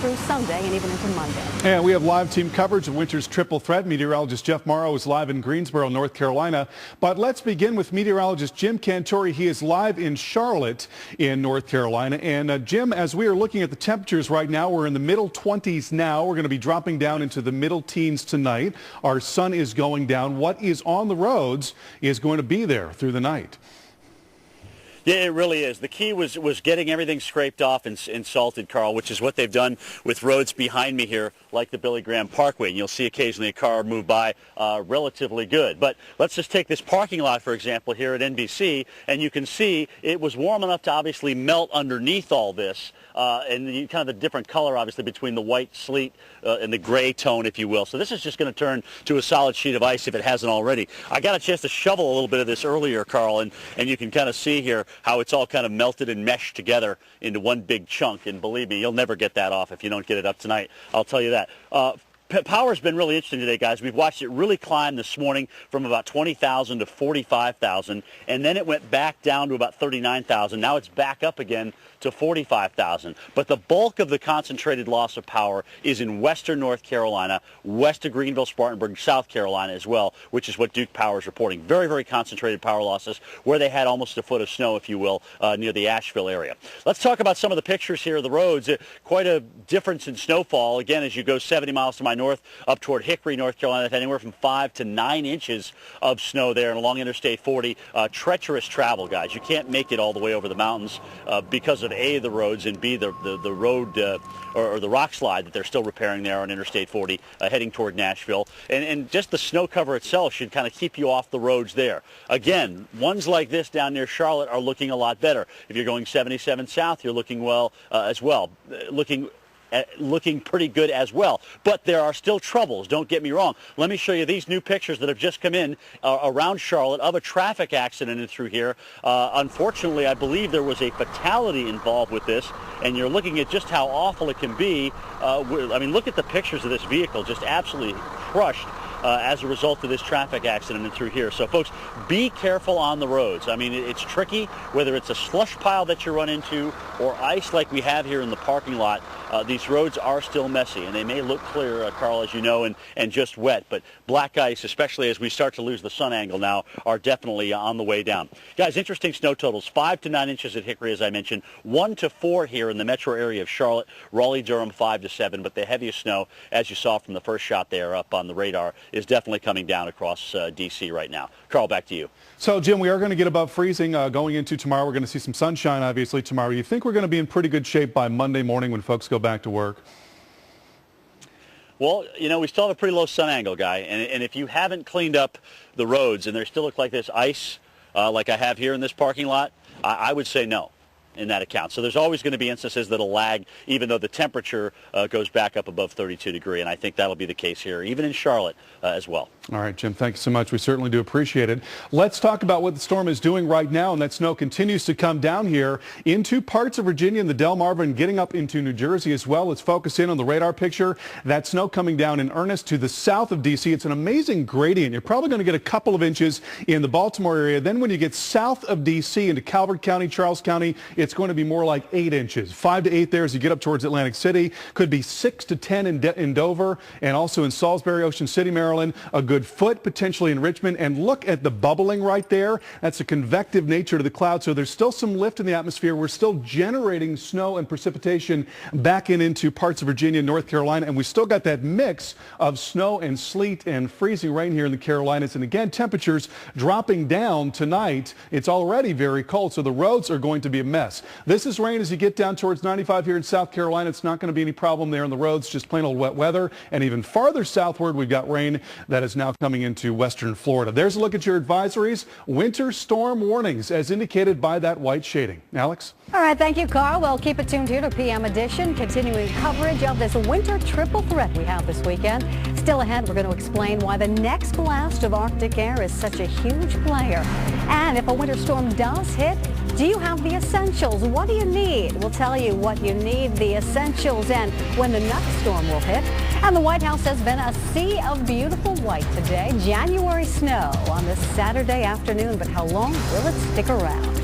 through Sunday and even into Monday. And we have live team coverage of winter's triple threat. Meteorologist Jeff Morrow is live in Greensboro, North Carolina. But let's begin with meteorologist Jim Cantori. He is live in Charlotte in North Carolina. And Jim, as we are looking at the temperatures right now, we're in the middle 20s now. We're going to be dropping down into the middle teens tonight. Our sun is going down. What is on the roads is going to be there through the night. Yeah, it really is. The key was getting everything scraped off and salted, Carl, which is what they've done with roads behind me here, like the Billy Graham Parkway. And you'll see occasionally a car move by relatively good. But let's just take this parking lot, for example, here at NBC, and you can see it was warm enough to obviously melt underneath all this, and kind of a different color, obviously, between the white sleet and the gray tone, if you will. So this is just going to turn to a solid sheet of ice if it hasn't already. I got a chance to shovel a little bit of this earlier, Carl, and you can kind of see here how it's all kind of melted and meshed together into one big chunk. And believe me, you'll never get that off if you don't get it up tonight. I'll tell you that. Power's been really interesting today, guys. We've watched it really climb this morning from about 20,000 to 45,000, and then it went back down to about 39,000. Now it's back up again to 45,000. But the bulk of the concentrated loss of power is in western North Carolina, west of Greenville, Spartanburg, South Carolina as well, which is what Duke Power is reporting. Very, very concentrated power losses where they had almost a foot of snow, if you will, near the Asheville area. Let's talk about some of the pictures here of the roads. Quite a difference in snowfall. Again, as you go 70 miles to my north up toward Hickory, North Carolina, anywhere from 5 to 9 inches of snow there and along Interstate 40. Treacherous travel, guys. You can't make it all the way over the mountains because of A, the roads, and B, the road or the rock slide that they're still repairing there on Interstate 40 heading toward Nashville. And just the snow cover itself should kind of keep you off the roads there. Again, ones like this down near Charlotte are looking a lot better. If you're going 77 south, you're looking well as well. Looking pretty good as well. But there are still troubles, don't get me wrong. Let me show you these new pictures that have just come in around Charlotte of a traffic accident in through here. Unfortunately, I believe there was a fatality involved with this, and you're looking at just how awful it can be. I mean, look at the pictures of this vehicle, just absolutely crushed as a result of this traffic accident in through here. So, folks, be careful on the roads. I mean, it's tricky, whether it's a slush pile that you run into or ice like we have here in the parking lot. These roads are still messy, and they may look clear, Carl, as you know, and just wet. But black ice, especially as we start to lose the sun angle now, are definitely on the way down. Guys, interesting snow totals. 5 to 9 inches at Hickory, as I mentioned. 1 to 4 here in the metro area of Charlotte. Raleigh-Durham, 5 to 7. But the heaviest snow, as you saw from the first shot there up on the radar, is definitely coming down across D.C. right now. Carl, back to you. So, Jim, we are going to get above freezing going into tomorrow. We're going to see some sunshine, obviously, tomorrow. You think we're going to be in pretty good shape by Monday morning when folks go back to work? Well, you know, we still have a pretty low sun angle, Guy. And if you haven't cleaned up the roads and they still look like this ice like I have here in this parking lot, I would say no in that account. So there's always going to be instances that'll lag, even though the temperature goes back up above 32 degrees. And I think that'll be the case here, even in Charlotte as well. All right, Jim, thank you so much. We certainly do appreciate it. Let's talk about what the storm is doing right now, and that snow continues to come down here into parts of Virginia and the Delmarva and getting up into New Jersey as well. Let's focus in on the radar picture. That snow coming down in earnest to the south of D.C. It's an amazing gradient. You're probably going to get a couple of inches in the Baltimore area. Then when you get south of D.C. into Calvert County, Charles County, it's going to be more like 8 inches. 5 to 8 there as you get up towards Atlantic City. Could be 6 to 10 in Dover and also in Salisbury, Ocean City, Maryland. A good foot potentially in Richmond. And look at the bubbling right there. That's a convective nature to the cloud. So there's still some lift in the atmosphere. We're still generating snow and precipitation back into parts of Virginia and North Carolina. And we still got that mix of snow and sleet and freezing rain here in the Carolinas. And again, temperatures dropping down tonight. It's already very cold. So the roads are going to be a mess. This is rain as you get down towards 95 here in South Carolina. It's not going to be any problem there on the roads, just plain old wet weather. And even farther southward, we've got rain that is now coming into western Florida. There's a look at your advisories. Winter storm warnings as indicated by that white shading. Alex? All right, thank you, Carl. Well, keep it tuned here to PM Edition, continuing coverage of this winter triple threat we have this weekend. Still ahead, we're going to explain why the next blast of Arctic air is such a huge player. And if a winter storm does hit, do you have the essentials? What do you need? We'll tell you what you need, the essentials, and when the next storm will hit. And the White House has been a sea of beautiful white today. January snow on this Saturday afternoon, but how long will it stick around?